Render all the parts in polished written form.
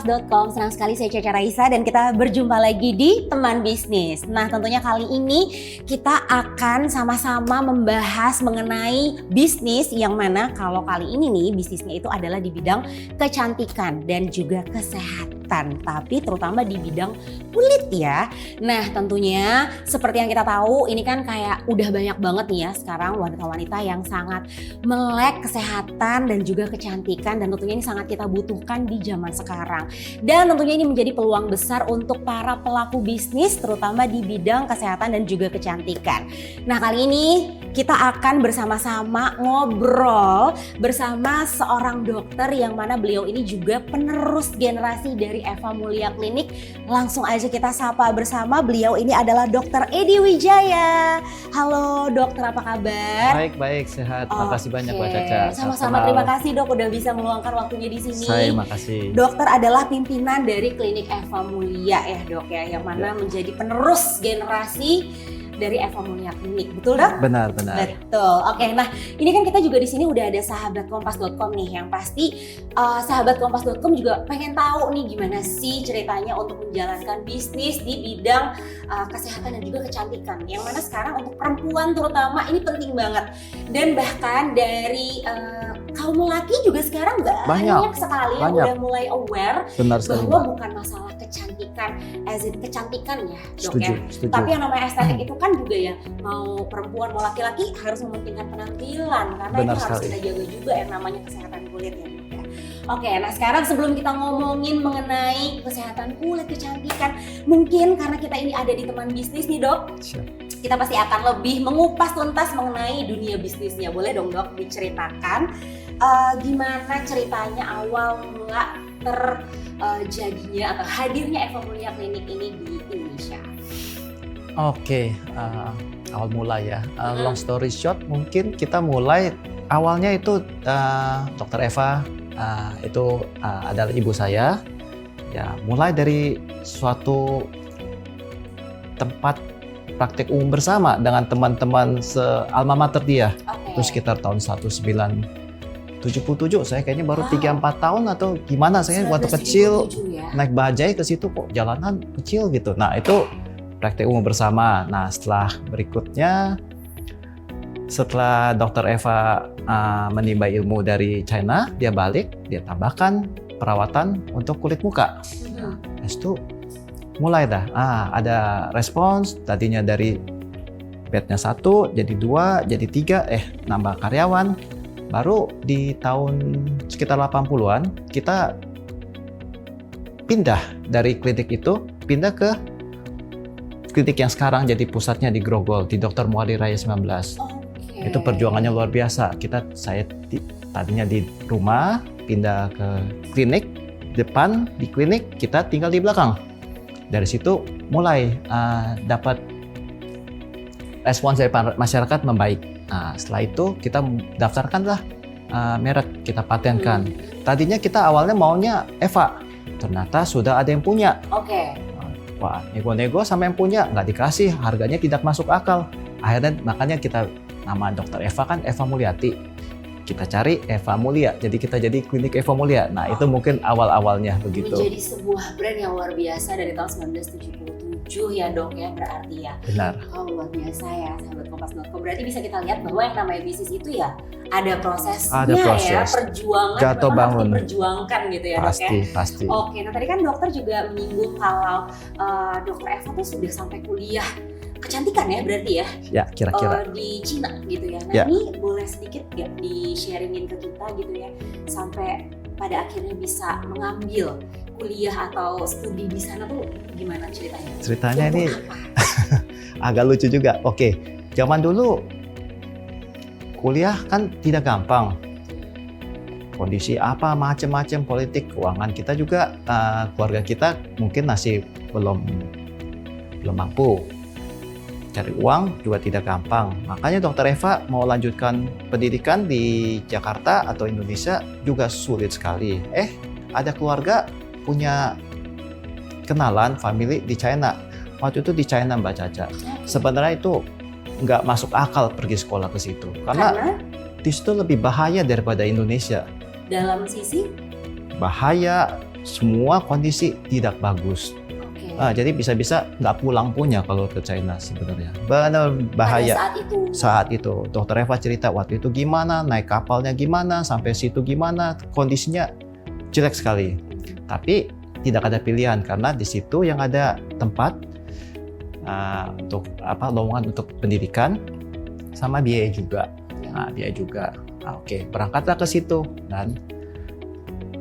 sahabatkompas.com, senang sekali saya Caca Raisa dan kita berjumpa lagi di Teman Bisnis. Nah, tentunya kali ini kita akan sama-sama membahas mengenai bisnis yang mana kalau kali ini nih bisnisnya itu adalah di bidang kecantikan dan juga kesehatan, tapi terutama di bidang kulit ya. Nah, tentunya seperti yang kita tahu ini kan kayak udah banyak banget nih ya sekarang wanita-wanita yang sangat melek kesehatan dan juga kecantikan, dan tentunya ini sangat kita butuhkan di zaman sekarang. Dan tentunya ini menjadi peluang besar untuk para pelaku bisnis terutama di bidang kesehatan dan juga kecantikan. Nah, kali ini kita akan bersama-sama ngobrol bersama seorang dokter yang mana beliau ini juga penerus generasi dari Eva Mulia Klinik. Langsung aja kita sapa bersama, beliau ini adalah Dr. Edi Wijaya. Halo dokter, apa kabar? Baik, sehat. Makasih banyak Mbak Caca. Sama-sama, terima kasih dok udah bisa meluangkan waktunya di sini. Saya makasih. Dokter adalah pimpinan dari Klinik Eva Mulia ya dok ya, yang mana menjadi penerus generasi dari Eva Mulia Klinik, betul dok? Benar. Betul. Oke, nah ini kan kita juga di sini udah ada sahabatkompas.com nih, yang pasti sahabatkompas.com juga pengen tahu nih gimana sih ceritanya untuk menjalankan bisnis di bidang kesehatan dan juga kecantikan, yang mana sekarang untuk perempuan terutama ini penting banget, dan bahkan dari kaum laki juga sekarang banyak sekali yang udah mulai aware bahwa bukan masalah kecantikan, kecantikan ya dok ya, tapi yang namanya estetik itu kan juga ya, mau perempuan mau laki-laki harus mementingkan penampilan, karena itu harus kita jaga juga yang namanya kesehatan kulit ya dok ya. Oke, nah sekarang sebelum kita ngomongin mengenai kesehatan kulit, kecantikan, mungkin karena kita ini ada di Teman Bisnis nih dok, kita pasti akan lebih mengupas tuntas mengenai dunia bisnisnya. Boleh dong dok diceritakan gimana ceritanya awal mula terjadinya atau hadirnya Eva Mulia Klinik ini di Indonesia? Oke, awal mula ya. Long story short, mungkin kita mulai awalnya itu Dr. Eva itu adalah ibu saya. Ya, mulai dari suatu tempat praktik umum bersama dengan teman-teman se-alma mater dia. Itu sekitar tahun 1977, saya kayaknya baru 3-4 tahun atau gimana, saya waktu kecil ya? Naik bajai ke situ kok jalanan kecil gitu. Nah, itu praktik umum bersama. Nah, setelah Dr. Eva menimba ilmu dari China, dia balik, dia tambahkan perawatan untuk kulit muka. Nah, itu mulai dah ada respons, tadinya dari bednya 1 jadi 2 jadi 3, nambah karyawan. Baru di tahun sekitar 80-an kita pindah dari klinik itu, pindah ke klinik yang sekarang jadi pusatnya di Grogol, di Dr. Muali Raya 19. Itu perjuangannya luar biasa. Saya tadinya di rumah, pindah ke klinik, depan di klinik, kita tinggal di belakang. Dari situ mulai dapat respons dari masyarakat membaik. Nah, setelah itu kita daftarkanlah merek, kita patenkan. Tadinya kita awalnya maunya Eva, ternyata sudah ada yang punya. Wah, nego-nego sama yang punya, nggak dikasih, harganya tidak masuk akal. Akhirnya makanya kita nama Dr. Eva kan Eva Mulyati. Kita cari Eva Mulia, jadi kita jadi klinik Eva Mulia. Nah, itu mungkin awal-awalnya begitu. Menjadi sebuah brand yang luar biasa dari tahun 1977 ya dok ya, berarti ya. Benar. Luar biasa ya sahabatkompas.com. Berarti bisa kita lihat bahwa yang namanya bisnis itu ya ada prosesnya, ya, perjuangan, jatuh bangun, diperjuangkan gitu ya pasti, dok ya. Pasti. Oke, nah tadi kan dokter juga menyinggung kalau Dr. Eva tuh sudah sampai kuliah kecantikan ya berarti ya? Ya, kira-kira. Di Cina gitu ya. Nah, ini boleh sedikit gak di-sharingin ke kita gitu ya, sampai pada akhirnya bisa mengambil kuliah atau studi di sana tuh gimana ceritanya? Ceritanya ini agak lucu juga. Oke, zaman dulu kuliah kan tidak gampang. Kondisi apa macam-macam, politik, keuangan kita juga, keluarga kita mungkin masih belum mampu. Cari uang juga tidak gampang. Makanya Dr. Eva mau lanjutkan pendidikan di Jakarta atau Indonesia juga sulit sekali. Ada keluarga punya kenalan, family di China. Waktu itu di China Mbak Caca. Sebenarnya itu nggak masuk akal pergi sekolah ke situ. Karena di situ lebih bahaya daripada Indonesia. Dalam sisi? Bahaya, semua kondisi tidak bagus. Oke. Jadi bisa-bisa nggak pulang punya kalau ke China sebenarnya. Benar bahaya. Pada Saat itu, Dokter Eva cerita waktu itu gimana, naik kapalnya gimana, sampai situ gimana, kondisinya jelek sekali. Tapi tidak ada pilihan karena di situ yang ada tempat untuk lowongan untuk pendidikan sama biaya juga. Biaya juga. Oke, berangkatlah ke situ dan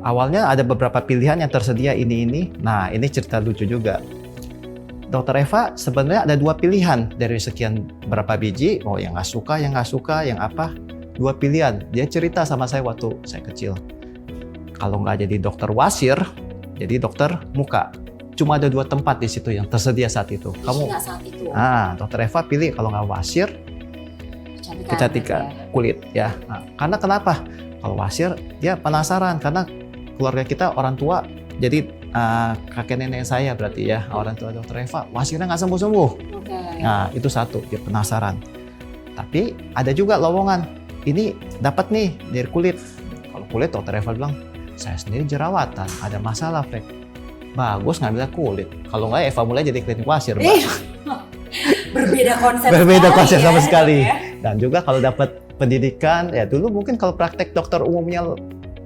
awalnya ada beberapa pilihan yang tersedia ini. Nah, ini cerita lucu juga. Dokter Eva sebenarnya ada 2 pilihan dari sekian berapa biji. Yang nggak suka, yang apa. 2 pilihan. Dia cerita sama saya waktu saya kecil. Kalau nggak jadi dokter wasir, jadi dokter muka. Cuma ada 2 tempat di situ yang tersedia saat itu. Saat itu. Dokter Eva pilih kalau nggak wasir, kecantikan kulit ya. Karena kenapa? Kalau wasir dia penasaran karena keluarga kita orang tua, jadi kakek nenek saya berarti ya, orang tua Dokter Eva, wasirnya nggak sembuh-sembuh. Nah itu satu, dia penasaran. Tapi ada juga lowongan, ini dapat nih dari kulit. Kalau kulit Dokter Eva bilang, saya sendiri jerawatan, ada masalah Frank. Bagus ngambil kulit. Kalau nggak Eva mulai jadi klinik wasir. Berbeda konsep sama sekali. Dan juga kalau dapat pendidikan, ya dulu mungkin kalau praktek dokter umumnya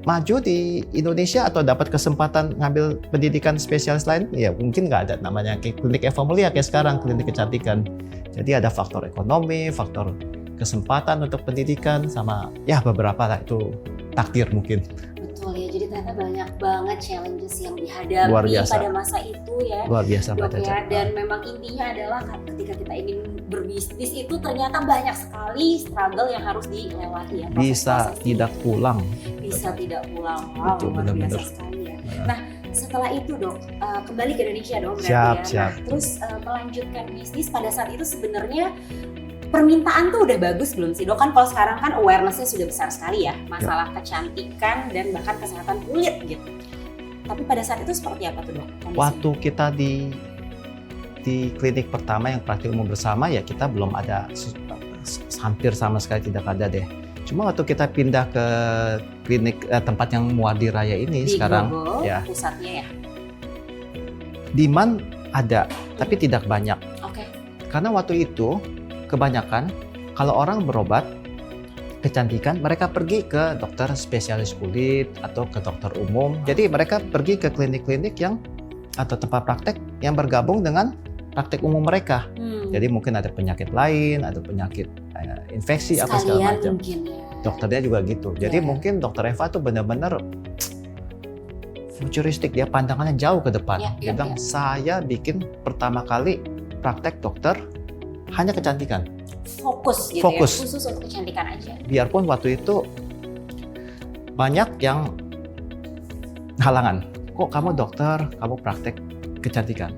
maju di Indonesia atau dapat kesempatan ngambil pendidikan spesialis lain, ya mungkin nggak ada namanya klinik Eva Mulia kayak sekarang, klinik kecantikan. Jadi ada faktor ekonomi, faktor kesempatan untuk pendidikan, sama ya beberapa lah itu takdir mungkin. Betul ya, jadi ternyata banyak banget challenges yang dihadapi pada masa itu ya. Luar biasa Dok, ya. Dan memang intinya adalah ketika kita ingin berbisnis itu ternyata banyak sekali struggle yang harus dilewati ya. Bisa tidak pulang. Wow, luar biasa sekali ya. Nah, setelah itu Dok, kembali ke Indonesia dong berarti siap, ya. Siap. Terus melanjutkan bisnis pada saat itu sebenarnya permintaan tuh udah bagus belum sih Dok? Kan kalau sekarang kan awareness-nya sudah besar sekali ya, masalah kecantikan dan bahkan kesehatan kulit gitu. Tapi pada saat itu seperti apa tuh Dok? Waktu kita di klinik pertama yang praktik umum bersama ya kita belum ada, hampir sama sekali tidak ada deh. Cuma waktu kita pindah ke klinik tempat yang Muardi Raya ini di sekarang Grogol, ya pusatnya ya. Demand ada, tapi tidak banyak. Oke. Karena waktu itu kebanyakan kalau orang berobat kecantikan mereka pergi ke dokter spesialis kulit atau ke dokter umum. Jadi mereka pergi ke klinik-klinik yang atau tempat praktek yang bergabung dengan praktek umum mereka. Jadi mungkin ada penyakit lain, ada penyakit infeksi apa segala macam. Ya. Dokternya juga gitu. Jadi mungkin Dokter Eva tuh benar-benar futuristik, dia pandangannya jauh ke depan. Dia bilang saya bikin pertama kali praktek dokter hanya kecantikan. Fokus gitu ya, khusus untuk kecantikan aja. Biarpun waktu itu banyak yang halangan. Kok kamu dokter, kamu praktek kecantikan?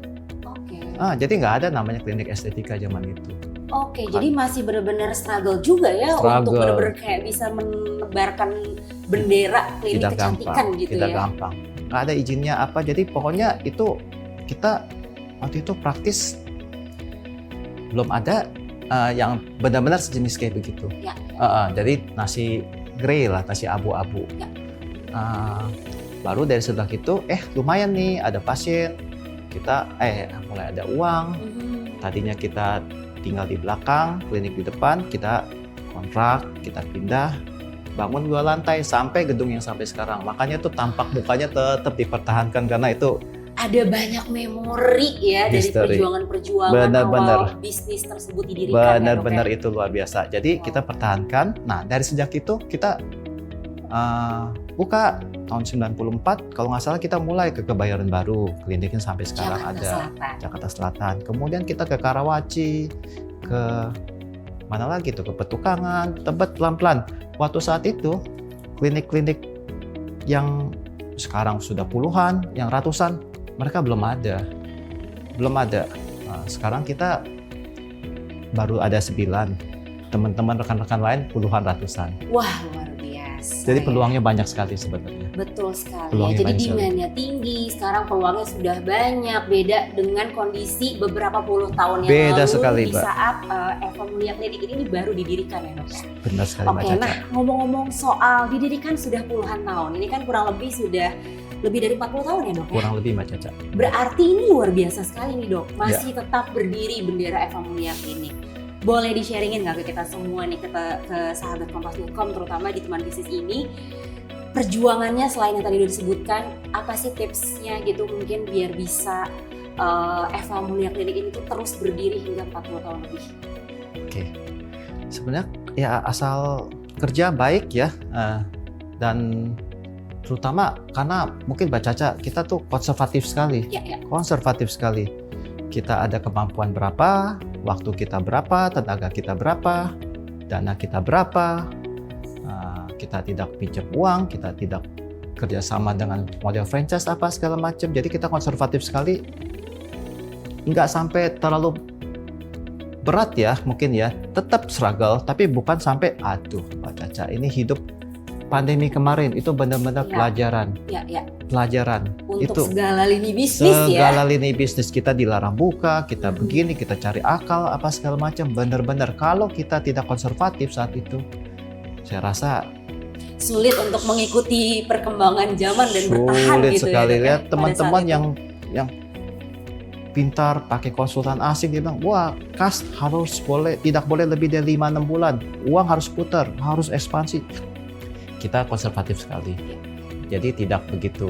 Jadi nggak ada namanya klinik estetika zaman itu. Jadi masih benar-benar struggle juga ya untuk benar-benar kayak bisa menebarkan bendera klinik kecantikan gitu ya. Tidak gampang. Nggak ada izinnya apa. Jadi pokoknya itu kita waktu itu praktis belum ada yang benar-benar sejenis kayak begitu. Jadi nasi grey lah, nasi abu-abu. Baru dari setelah itu, lumayan nih ada pasien. Kita mulai ada uang. Tadinya kita tinggal di belakang, klinik di depan, kita kontrak, kita pindah, bangun 2 lantai sampai gedung yang sampai sekarang. Makanya tuh tampak mukanya tetap dipertahankan karena itu ada banyak memori ya dari perjuangan awal bisnis tersebut didirikan. Benar-benar itu luar biasa. Jadi kita pertahankan. Nah dari sejak itu kita buka tahun 94, kalau nggak salah kita mulai ke Kebayoran Baru, kliniknya sampai sekarang Jakarta Selatan. Kemudian kita ke Karawaci, ke mana lagi tuh, ke Petukangan, Tebet, pelan-pelan. Waktu saat itu klinik-klinik yang sekarang sudah puluhan, yang ratusan, mereka belum ada. Nah, sekarang kita baru ada 9, teman-teman rekan-rekan lain puluhan, ratusan. Wah, luar biasa. Jadi peluangnya banyak sekali sebenarnya. Betul sekali. Jadi demand-nya tinggi, sekarang peluangnya sudah banyak. Beda dengan kondisi beberapa puluh tahun yang lalu di saat Eva Mulia Klinik ini baru didirikan ya Dok. Benar sekali. Nah ngomong-ngomong soal didirikan sudah puluhan tahun, ini kan kurang lebih sudah lebih dari 40 tahun ya dok? kurang lebih Mbak Caca. Berarti ini luar biasa sekali nih dok, masih tetap berdiri bendera Eva Mulia Klinik. Boleh di-sharingin nggak ke kita semua nih, ke sahabat Kompas.com, terutama di teman bisnis ini, perjuangannya selain yang tadi udah disebutkan, apa sih tipsnya gitu mungkin biar bisa Eva Mulia Klinik ini tuh terus berdiri hingga 40 tahun lebih? Oke, sebenarnya ya asal kerja baik ya, dan terutama karena mungkin Mbak Caca kita tuh konservatif sekali, konservatif sekali. Kita ada kemampuan berapa, waktu kita berapa, tenaga kita berapa, dana kita berapa, kita tidak pinjam uang, kita tidak kerjasama dengan model franchise apa segala macam. Jadi kita konservatif sekali, nggak sampai terlalu berat ya mungkin ya, tetap struggle, tapi bukan sampai aduh Mbak Caca ini hidup pandemi kemarin itu benar-benar pelajaran. Pelajaran untuk itu segala lini bisnis segala lini bisnis kita dilarang buka, kita begini, kita cari akal apa segala macam. Benar-benar kalau kita tidak konservatif saat itu, saya rasa sulit untuk mengikuti perkembangan zaman dan bertahan sulit gitu sekali. ya. Lihat teman-teman yang pintar pakai konsultan asing, dia bilang wah kas tidak boleh lebih dari 5-6 bulan, uang harus putar, harus ekspansi. Kita konservatif sekali, jadi tidak begitu.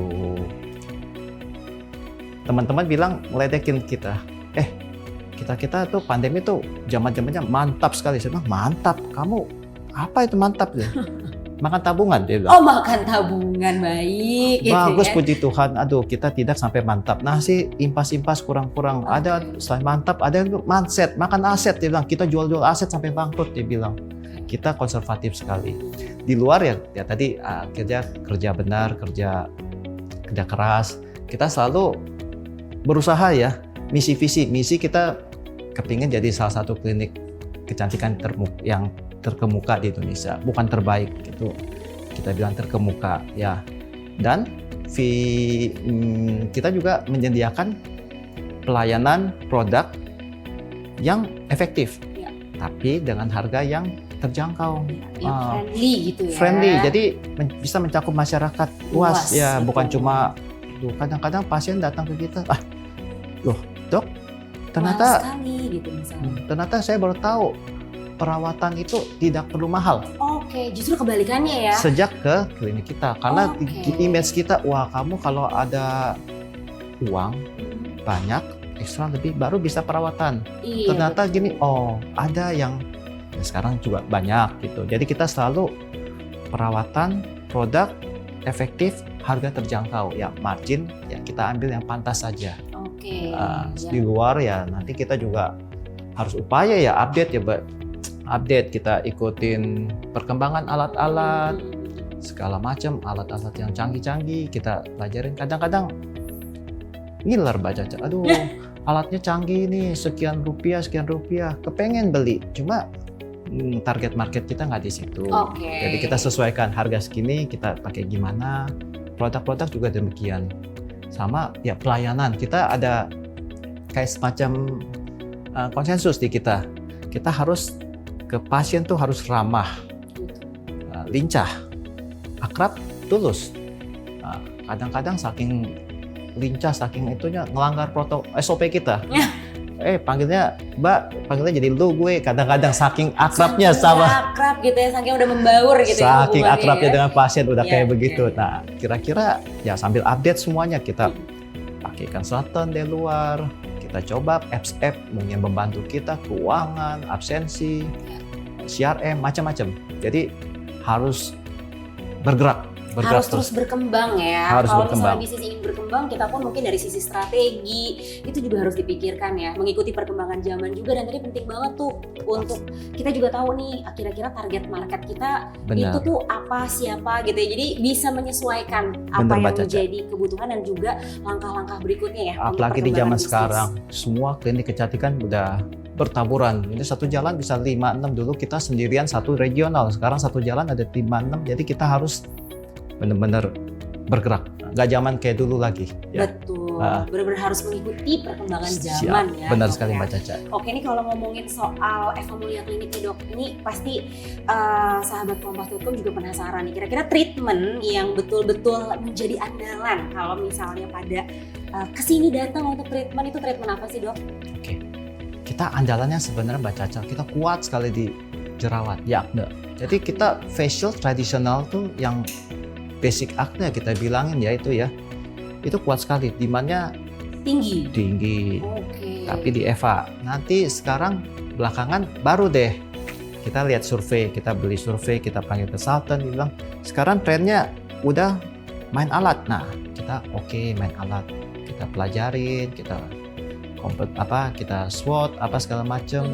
Teman-teman bilang ngeledekin kita, kita tuh pandemi tuh zaman-zamannya mantap sekali. Saya bilang mantap, kamu apa itu mantap ya? Makan tabungan dia bilang. Oh makan tabungan, baik. Bagus gitu ya. Puji Tuhan. Aduh kita tidak sampai mantap. Nah sih impas-impas kurang-kurang. Ada selain mantap, ada mindset, makan aset dia bilang. Kita jual-jual aset sampai bangkrut dia bilang. Kita konservatif sekali. Di luar ya tadi kerja benar, kerja keras. Kita selalu berusaha ya. Misi kita kepingin jadi salah satu klinik kecantikan yang terkemuka di Indonesia, bukan terbaik gitu. Kita bilang terkemuka ya. Dan kita juga menyediakan pelayanan produk yang efektif, tapi dengan harga yang terjangkau, friendly gitu ya. Friendly, jadi bisa mencakup masyarakat luas ya, bukan cuma kadang-kadang pasien datang ke kita, loh dok, ternyata sekali, gitu misalnya. Ternyata saya baru tahu perawatan itu tidak perlu mahal. Oke, justru kebalikannya ya. Sejak ke klinik kita, karena image kita, wah kamu kalau ada uang banyak, ekstra lebih baru bisa perawatan. Iya, ternyata gini, ada yang ya sekarang juga banyak gitu. Jadi kita selalu perawatan, produk efektif, harga terjangkau. Ya margin ya kita ambil yang pantas saja. Di luar ya nanti kita juga harus upaya ya update ya, update, kita ikutin perkembangan alat-alat segala macam, alat-alat yang canggih-canggih kita pelajarin. Kadang-kadang ngiler Mbak Caca, aduh alatnya canggih nih, sekian rupiah, kepengen beli, cuma target market kita nggak di situ. Jadi kita sesuaikan harga segini, kita pakai gimana. Produk-produk juga demikian. Sama ya pelayanan, kita ada kayak semacam konsensus di kita. Kita harus ke pasien tuh harus ramah, lincah, akrab, tulus. Kadang-kadang saking lincah, saking itunya ngelanggar SOP kita. Panggilnya Mbak, panggilnya jadi lu gue. Kadang-kadang saking akrabnya akrab gitu ya, saking udah membaur gitu. Saking akrabnya dengan pasien udah kayak iya, begitu. Nah, kira-kira ya sambil update semuanya, kita pakai konsultan dari luar, kita coba apps yang membantu kita, keuangan, absensi, CRM, macam-macam. Jadi harus bergerak harus terus berkembang ya. Harus Kalau berkembang. misalnya bisnis ingin berkembang, kita pun mungkin dari sisi strategi itu juga harus dipikirkan ya, mengikuti perkembangan zaman juga. Dan tadi penting banget tuh untuk kita juga tahu nih kira-kira target market kita itu tuh apa, siapa gitu ya. Jadi bisa menyesuaikan apa yang menjadi kebutuhan dan juga langkah-langkah berikutnya ya. Apalagi di zaman sekarang, semua klinik kecantikan udah bertaburan. Ini satu jalan bisa 5-6, dulu kita sendirian satu regional, sekarang satu jalan ada 5-6. Jadi kita harus benar-benar bergerak, nggak zaman kayak dulu lagi. Ya. Betul. betul. Benar-benar harus mengikuti perkembangan zaman ya. Benar Dok, sekali ya. Mbak Caca. Oke, ini kalau ngomongin soal Eva Mulia Klinik nih Dok, ini pasti sahabat Kompas.com juga penasaran nih. Kira-kira treatment yang betul-betul menjadi andalan kalau misalnya pada kesini datang untuk treatment, itu treatment apa sih Dok? Oke, kita andalannya sebenarnya Mbak Caca, kita kuat sekali di jerawat, di acne. Jadi kita facial tradisional tuh yang basic acne kita bilangin ya itu ya, itu kuat sekali, demandnya tinggi. Oke. Tapi di Eva, nanti sekarang belakangan baru deh kita lihat survei, kita beli survei, kita panggil konsultan, dia bilang sekarang trennya udah main alat. Nah kita oke, main alat, kita pelajarin, kita kita SWOT apa segala macam,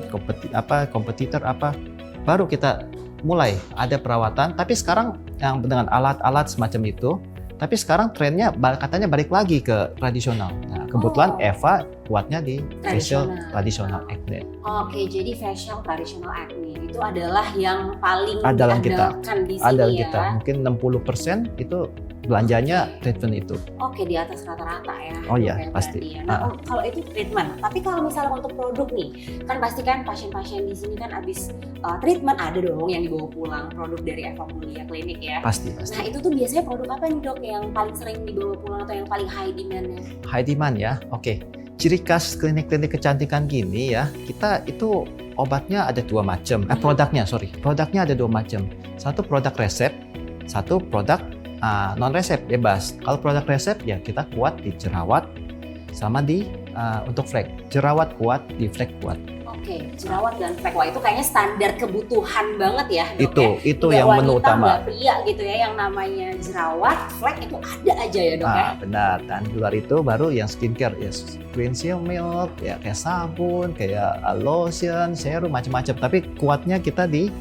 kompetitor apa, baru kita mulai ada perawatan. Tapi sekarang yang dengan alat-alat semacam itu, tapi sekarang trennya katanya balik lagi ke tradisional. Nah kebetulan Eva kuatnya di facial tradisional acne. Oke, jadi facial traditional acne itu adalah yang paling Andalan diandalkan di sini Andalan ya. kita mungkin 60% itu belanjanya treatment itu. Oke, di atas rata-rata ya. Oh iya, Oke, pasti. Ya. Nah, kalau itu treatment. Tapi kalau misalnya untuk produk nih, kan pasti kan pasien-pasien di sini kan abis treatment ada dong yang dibawa pulang produk dari Eva Mulia Klinik ya. Pasti. Nah, itu tuh biasanya produk apa nih Dok yang paling sering dibawa pulang atau yang paling high demand-nya? High demand ya. Oke. Ciri khas klinik-klinik kecantikan gini ya, kita itu obatnya ada dua macam. Produknya ada dua macam. Satu produk resep, satu produk non resep bebas. Kalau produk resep ya kita kuat di jerawat sama di untuk flek. Jerawat kuat, di flek kuat. Oke, jerawat dan flek. Wah, itu kayaknya standar kebutuhan banget ya Dok. Itu yang menu utama. Nggak pria gitu ya, yang namanya jerawat, flek itu ada aja ya Dok ya. Benar. Dan di luar itu baru yang skincare ya, cleansing milk, ya kayak sabun, kayak lotion, serum macam-macam. Tapi kuatnya kita di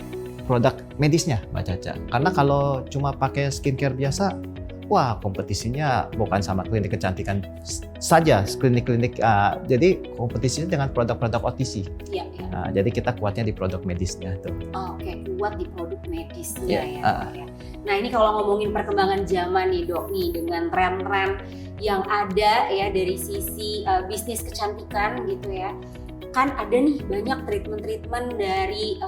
produk medisnya Mbak Caca. Karena kalau cuma pakai skincare biasa, wah kompetisinya bukan sama klinik kecantikan saja, klinik-klinik. Jadi kompetisinya dengan produk-produk OTC. Iya. Jadi kita kuatnya di produk medisnya tuh. Oke, kuat di produk medisnya ya. Ya. Nah ini kalau ngomongin perkembangan zaman nih Dok nih, dengan tren-tren yang ada ya dari sisi bisnis kecantikan gitu ya. Kan ada nih banyak treatment-treatment dari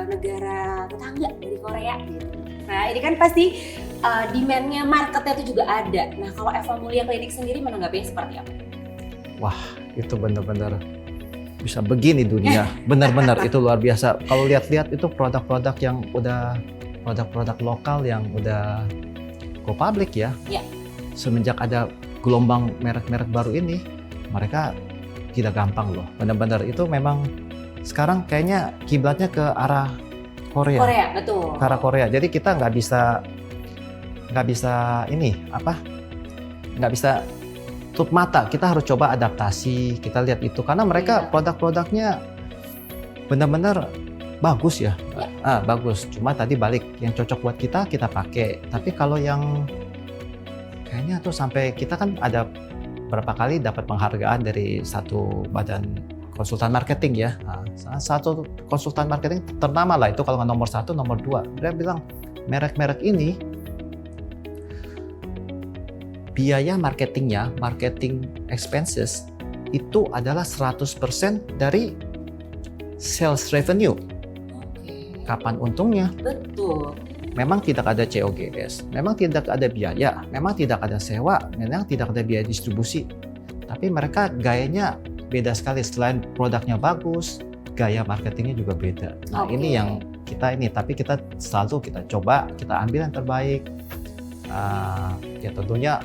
negara tetangga, dari Korea gitu. Nah ini kan pasti demand-nya, marketnya itu juga ada. Nah kalau Eva Mulia Klinik sendiri menanggapinya seperti apa? Wah itu benar-benar bisa begini dunia, benar-benar itu luar biasa. Kalau lihat-lihat itu produk-produk yang udah produk-produk lokal yang udah go public ya. Semenjak ada gelombang merek-merek baru ini, mereka tidak gampang loh, benar-benar itu memang sekarang kayaknya kiblatnya ke arah Korea. Betul. Ke arah Korea. Jadi kita nggak bisa tutup mata. Kita harus coba adaptasi. Kita lihat itu karena mereka produk-produknya benar-benar bagus ya. Bagus. Cuma tadi balik yang cocok buat kita pakai. Tapi kalau yang kayaknya tuh sampai kita kan ada berapa kali dapat penghargaan dari satu badan konsultan marketing ya. Satu konsultan marketing ternama lah itu, kalau nggak nomor 1, nomor 2. Dia bilang merek-merek ini biaya marketingnya, marketing expenses itu adalah 100% dari sales revenue. Kapan untungnya? Betul. Memang tidak ada COGS, memang tidak ada biaya, memang tidak ada sewa, memang tidak ada biaya distribusi. Tapi mereka gayanya beda sekali. Selain produknya bagus, gaya marketingnya juga beda. Nah ini yang tapi kita selalu kita coba, kita ambil yang terbaik. Ya tentunya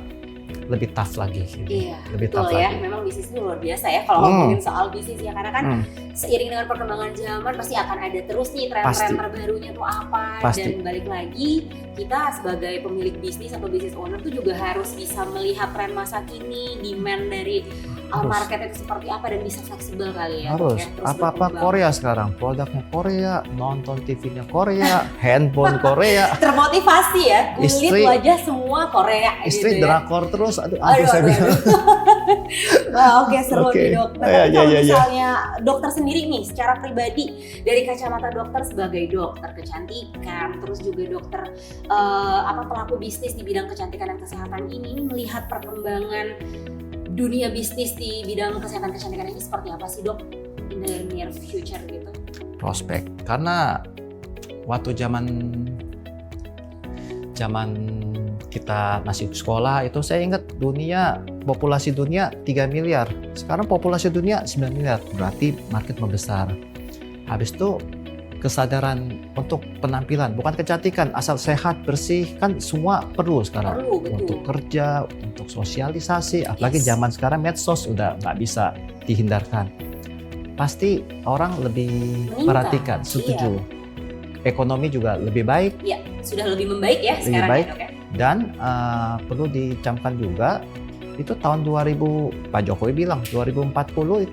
lebih tough lagi. Iya, lebih betul tough ya. lagi. Memang bisnis itu luar biasa ya kalau ngomongin soal bisnis ya. Karena kan seiring dengan perkembangan zaman pasti akan ada terus nih tren-tren terbarunya tuh apa. Dan balik lagi, kita sebagai pemilik bisnis atau business owner tuh juga harus bisa melihat tren masa kini, demand dari market itu seperti apa, dan bisa fleksibel kali ya. Harus. Apa-apa Korea sekarang, produknya Korea, nonton TV-nya Korea, handphone Korea. Termotivasi ya, kulit wajah semua Korea. Istri gitu drakor ya. Terus, aduh saya bilang. Wah, Seru nih Dok. Nah, tapi kalau ya. misalnya dokter sendiri nih, secara pribadi, dari kacamata dokter sebagai dokter kecantikan, terus juga dokter pelaku bisnis di bidang kecantikan dan kesehatan ini, melihat perkembangan dunia bisnis di bidang kesehatan kecantikan ini seperti apa sih dok in the near future gitu? Prospek, karena waktu zaman kita masih sekolah itu saya ingat populasi dunia 3 miliar. Sekarang populasi dunia 9 miliar. Berarti market membesar. Habis itu kesadaran untuk penampilan, bukan kecantikan, asal sehat, bersih, kan semua perlu sekarang. Perlu, betul. Untuk kerja, untuk sosialisasi, apalagi Yes. zaman sekarang medsos udah nggak bisa dihindarkan. Pasti orang lebih Meningkat, perhatikan, setuju. Ekonomi juga lebih baik. Ya, sudah lebih membaik ya Lebih sekarang baik. ya dok ya? Dan perlu dicamkan juga, itu tahun 2000 Pak Jokowi bilang 2040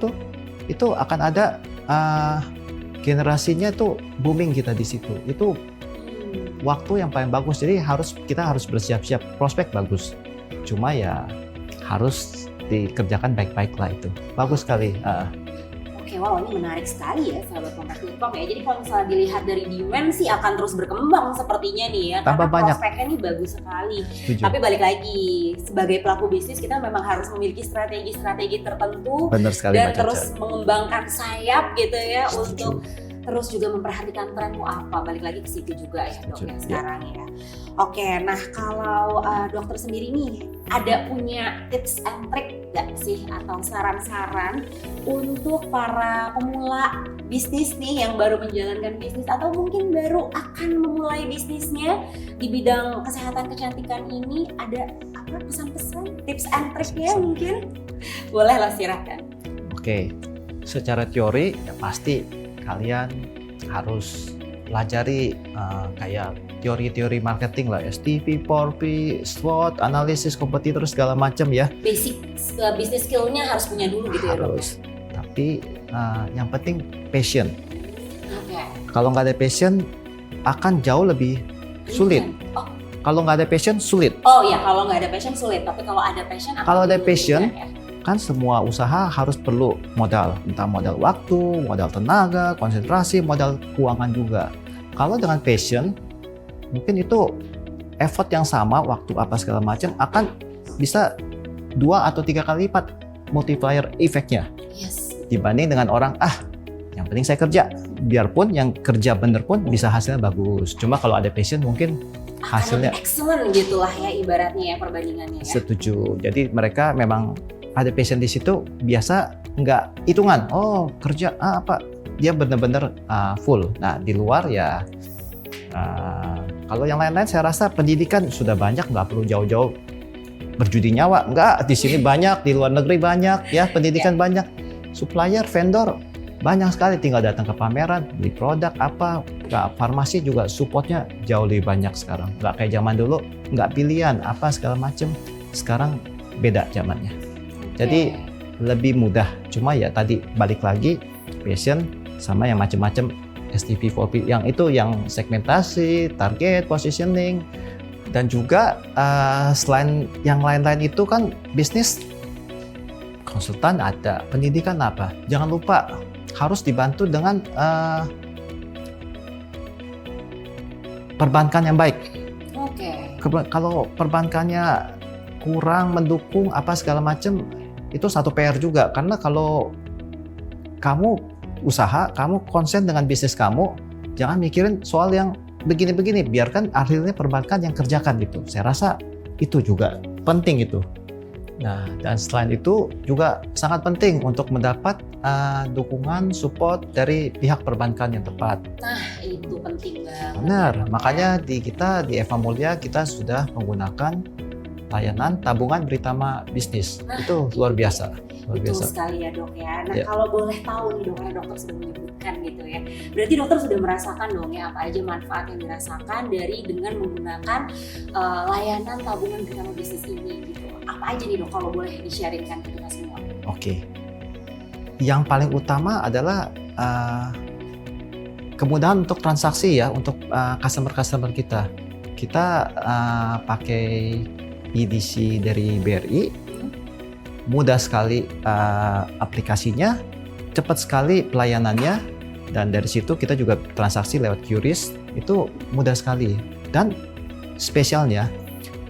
itu akan ada generasinya tuh booming kita di situ. Itu waktu yang paling bagus. Jadi kita harus bersiap-siap, prospek bagus. Cuma ya harus dikerjakan baik-baik lah itu. Bagus sekali. Oke, wow ini menarik sekali ya sahabat Kompas.com ya. Jadi kalau misalnya dilihat dari demand sih akan terus berkembang sepertinya nih ya. Tambah karena banyak. prospeknya nih bagus sekali. Setuju. Tapi balik lagi, sebagai pelaku bisnis kita memang harus memiliki strategi-strategi tertentu Benar sekali dan Mbak terus Caca. mengembangkan sayap gitu ya Setuju. untuk terus juga memperhatikan tren mau apa. Balik lagi ke situ juga ya dok Setuju, yang ya. sekarang ya. Oke, nah kalau dokter sendiri nih ada punya tips and trick gak sih atau saran-saran untuk para pemula bisnis nih yang baru menjalankan bisnis atau mungkin baru akan memulai bisnisnya di bidang kesehatan kecantikan ini, ada apa pesan-pesan tips and triknya mungkin? Boleh lah silakan. Oke, secara teori ya pasti kalian harus pelajari kayak teori-teori marketing lah, STP, 4P, SWOT, analisis kompetitor segala macam ya. Basic bisnis skillnya harus punya dulu gitu ya dok. Harus. Tapi yang penting passion. Oke. Kalau nggak ada passion akan jauh lebih sulit. Oh, Kalau nggak ada passion sulit. oh ya kalau nggak ada passion sulit, tapi kalau ada passion akan Kalau ada lebih passion, mudah ya. Kan semua usaha harus perlu modal, entah modal waktu, modal tenaga, konsentrasi, modal keuangan juga. Kalau dengan passion, mungkin itu effort yang sama, waktu apa segala macam akan bisa 2 atau 3 kali lipat multiplier efeknya Yes. dibanding dengan orang yang penting saya kerja, biarpun yang kerja bener pun bisa hasilnya bagus. Cuma kalau ada passion mungkin hasilnya akan excellent gitulah ya ibaratnya ya perbandingannya ya. setuju. Jadi mereka memang ada passion di situ, biasa nggak hitungan. Oh kerja apa? Dia bener-bener full. Nah di luar ya kalau yang lain-lain saya rasa pendidikan sudah banyak, nggak perlu jauh-jauh berjudi nyawa. Nggak, di sini banyak, di luar negeri banyak ya pendidikan banyak. Supplier, vendor banyak sekali, tinggal datang ke pameran, beli produk apa. Farmasi juga supportnya jauh lebih banyak sekarang. Nggak kayak zaman dulu, nggak pilihan apa segala macam. Sekarang beda zamannya. Jadi lebih mudah. Cuma ya tadi balik lagi passion sama yang macam-macam STP, 4P, yang itu yang segmentasi, target, positioning, dan juga selain yang lain-lain itu kan bisnis konsultan ada, pendidikan apa. Jangan lupa harus dibantu dengan perbankan yang baik. Oke. Kalau perbankannya kurang mendukung apa segala macam, itu satu PR juga. Karena kalau kamu usaha, kamu konsen dengan bisnis kamu, jangan mikirin soal yang begini-begini, biarkan akhirnya perbankan yang kerjakan gitu. Saya rasa itu juga penting itu. Nah, dan selain itu juga sangat penting untuk mendapat dukungan, support dari pihak perbankan yang tepat. Nah, itu penting banget. Benar, makanya di Eva Mulia kita sudah menggunakan layanan tabungan Britama Bisnis. Nah, itu luar biasa. Luar Betul biasa. sekali ya dok ya. Nah Ya. kalau boleh tahu nih dok, karena dokter sudah menyebutkan gitu ya. Berarti dokter sudah merasakan dong ya apa aja manfaat yang dirasakan dari dengan menggunakan layanan tabungan Britama Bisnis ini gitu. Apa aja nih dok kalau boleh di-sharingkan ke kita semua? Oke. Yang paling utama adalah kemudahan untuk transaksi ya, untuk customer kita. Kita pakai EDC dari BRI, mudah sekali aplikasinya, cepat sekali pelayanannya, dan dari situ kita juga transaksi lewat QRIS, itu mudah sekali. Dan spesialnya,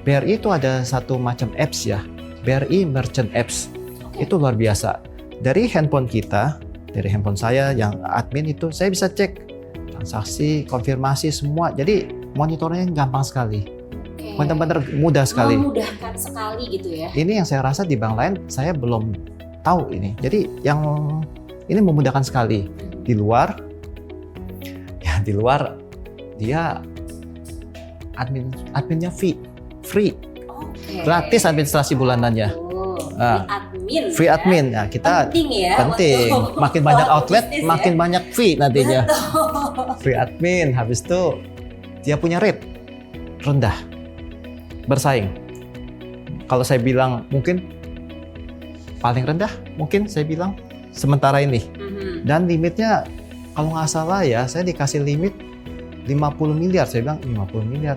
BRI itu ada satu macam apps ya, BRI Merchant Apps. Itu luar biasa. Dari handphone kita, dari handphone saya yang admin itu, saya bisa cek transaksi, konfirmasi semua. Jadi monitornya gampang sekali. Benar-benar mudah sekali. Memudahkan sekali gitu ya. Ini yang saya rasa di bank lain saya belum tahu ini. Jadi yang ini memudahkan sekali. Di luar dia adminnya free. Gratis administrasi bulanannya. Free admin. Nah, kita penting. Makin banyak outlet, makin banyak fee nantinya. Free admin. Habis itu dia punya rate rendah, bersaing. Kalau saya bilang mungkin paling rendah, mungkin saya bilang sementara ini. Dan limitnya kalau nggak salah ya, saya dikasih limit 50 miliar. Saya bilang 50 miliar.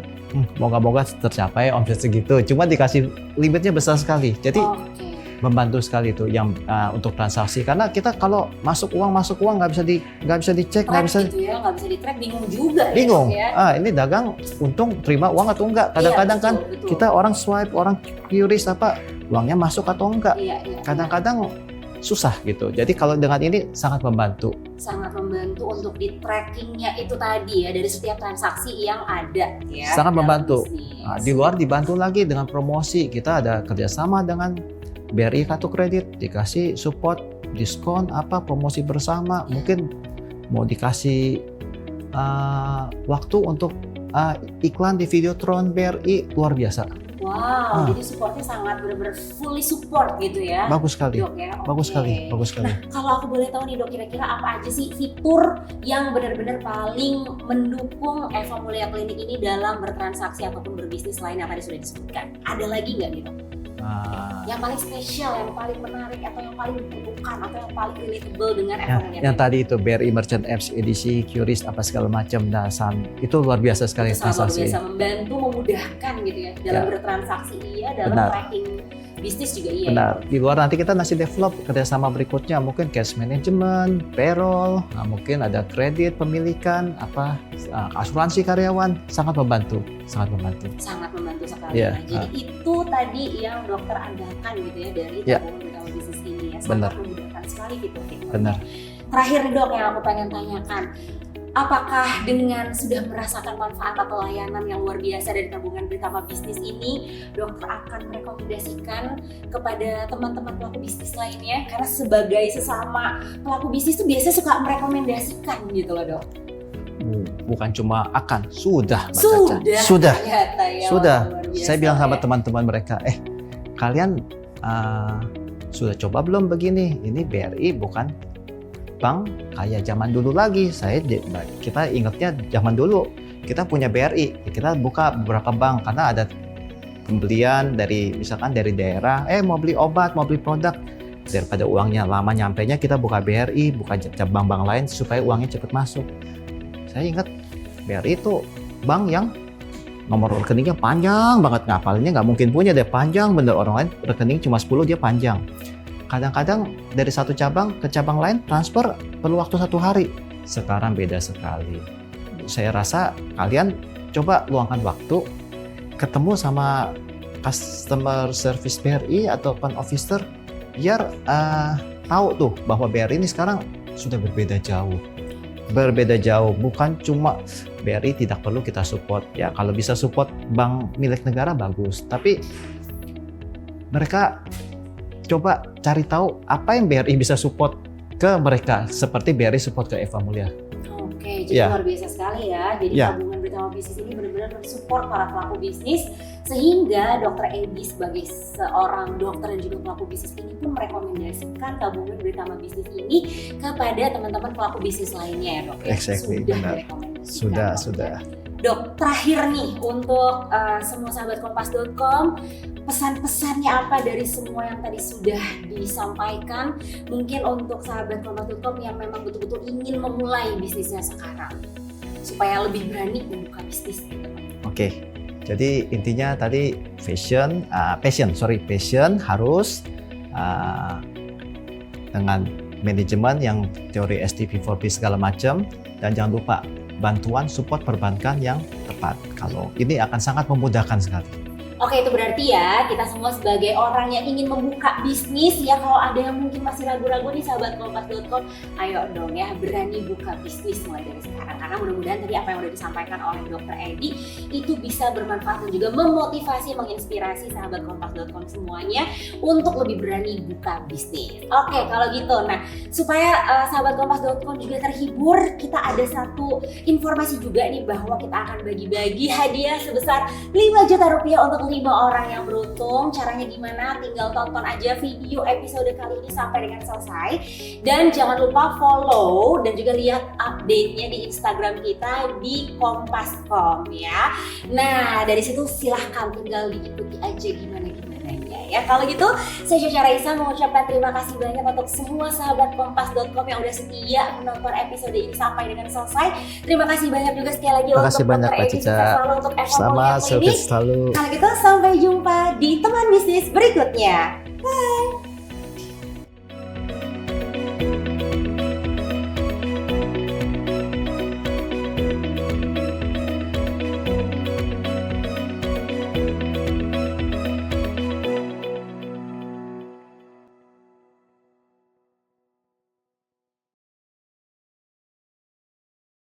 Moga-moga tercapai omset segitu. Cuma dikasih limitnya besar sekali. Jadi membantu sekali itu yang untuk transaksi. Karena kita kalau masuk uang nggak bisa dicek, nggak bisa di track, bingung juga. Bingung. Ya. Ini dagang untung terima uang atau enggak. Kadang-kadang betul. Kita orang swipe, orang curious uangnya masuk atau enggak. Kadang-kadang susah gitu. Jadi kalau dengan ini sangat membantu. Sangat membantu untuk di trackingnya itu tadi ya, dari setiap transaksi yang ada ya. Sangat membantu. Di luar dibantu lagi dengan promosi. Kita ada kerjasama dengan BRI Kartu Kredit, dikasih support, diskon, promosi bersama. Mungkin mau dikasih waktu untuk iklan di Videotron BRI, luar biasa. Wow, jadi supportnya sangat benar-benar fully support gitu ya. Bagus sekali, Dok, ya? Bagus sekali. Nah, kalau aku boleh tahu nih Dok, kira-kira apa aja sih fitur yang benar-benar paling mendukung Eva Mulia Klinik ini dalam bertransaksi ataupun berbisnis lain yang tadi sudah disebutkan? Ada lagi nggak nih Dok? Yang paling spesial, yang paling menarik, atau yang paling dibutuhkan, atau yang paling relatable dengan Eva Mulia? Yang tadi itu BRI Merchant Apps edisi, QRIS, segala macam, itu luar biasa sekali transaksi. Luar biasa, membantu, memudahkan gitu ya dalam bertransaksi dalam tracking bisnis juga Benar. Di luar nanti kita masih develop kerjasama berikutnya, mungkin cash management, payroll, mungkin ada kredit, pemilikan, asuransi karyawan, sangat membantu sekali. Jadi itu tadi yang dokter andalkan gitu ya dari tabungan bersama bisnis ini ya, sangat memudahkan sekali gitu. Benar. Terakhir Dok, yang aku pengen tanyakan, apakah dengan sudah merasakan manfaat atau layanan yang luar biasa dari tabungan bersama bisnis ini, dokter akan merekomendasikan kepada teman-teman pelaku bisnis lainnya? Karena sebagai sesama pelaku bisnis itu biasanya suka merekomendasikan gitu loh Dok. Bukan cuma akan, sudah. Ternyata, ya, sudah. Saya bilang sama teman-teman mereka, kalian sudah coba belum begini? Ini BRI bukan bank kayak zaman dulu lagi. Kita ingatnya zaman dulu kita punya BRI, kita buka beberapa bank karena ada pembelian misalkan dari daerah, mau beli obat, mau beli produk, daripada uangnya lama nyampainya, kita buka BRI, buka bank-bank lain supaya uangnya cepat masuk. Saya ingat BRI itu bank yang nomor rekeningnya panjang banget, ngapalinnya nggak mungkin punya deh, panjang bener. Orang lain rekening cuma 10, dia panjang. Kadang-kadang dari satu cabang ke cabang lain transfer perlu waktu 1 hari. Sekarang beda sekali. Saya rasa kalian coba luangkan waktu, ketemu sama customer service BRI atau front officer, biar tahu tuh bahwa BRI ini sekarang sudah berbeda jauh. Bukan cuma BRI tidak perlu kita support. Ya kalau bisa support bank milik negara bagus, tapi mereka coba cari tahu apa yang BRI bisa support ke mereka, seperti BRI support ke Eva Mulia. Oke, jadi luar biasa sekali ya. Jadi tabungan bersama bisnis ini benar-benar mensupport para pelaku bisnis, sehingga Dr. Edi sebagai seorang dokter dan juga pelaku bisnis ini pun merekomendasikan tabungan bersama bisnis ini kepada teman-teman pelaku bisnis lainnya ya Dok. Exactly, benar. Sudah. Dok, terakhir nih untuk semua sahabat kompas.com, pesan-pesannya apa dari semua yang tadi sudah disampaikan, mungkin untuk sahabat kompas.com yang memang betul-betul ingin memulai bisnisnya sekarang supaya lebih berani membuka bisnis. Oke. Jadi intinya tadi passion harus dengan manajemen yang teori STP4P segala macam, dan jangan lupa bantuan support perbankan yang tepat. Kalau ini akan sangat memudahkan sekali. Oke, itu berarti ya kita semua sebagai orang yang ingin membuka bisnis ya, kalau ada yang mungkin masih ragu-ragu nih sahabat kompas.com, ayo dong ya berani buka bisnis mulai dari sekarang, karena mudah-mudahan tadi apa yang udah disampaikan oleh Dr. Edi itu bisa bermanfaat dan juga memotivasi, menginspirasi sahabat kompas.com semuanya untuk lebih berani buka bisnis. Oke, kalau gitu, nah supaya sahabat kompas.com juga terhibur, kita ada satu informasi juga nih bahwa kita akan bagi-bagi hadiah sebesar 5 juta rupiah untuk 5 orang yang beruntung. Caranya gimana? Tinggal tonton aja video episode kali ini sampai dengan selesai. Dan jangan lupa follow dan juga lihat update-nya di Instagram kita di kompas.com ya. Nah, dari situ silahkan tinggal diikuti aja gimana-gimananya ya. Kalau gitu, saya Caca Raisa mengucapkan terima kasih banyak untuk semua sahabat kompas.com yang udah setia menonton episode ini sampai dengan selesai. Terima kasih banyak juga sekali lagi Terima kasih banyak Mbak Cica. selalu untuk Sama, ini. selalu. Kalau gitu sampai jumpa di teman bisnis berikutnya. Bye.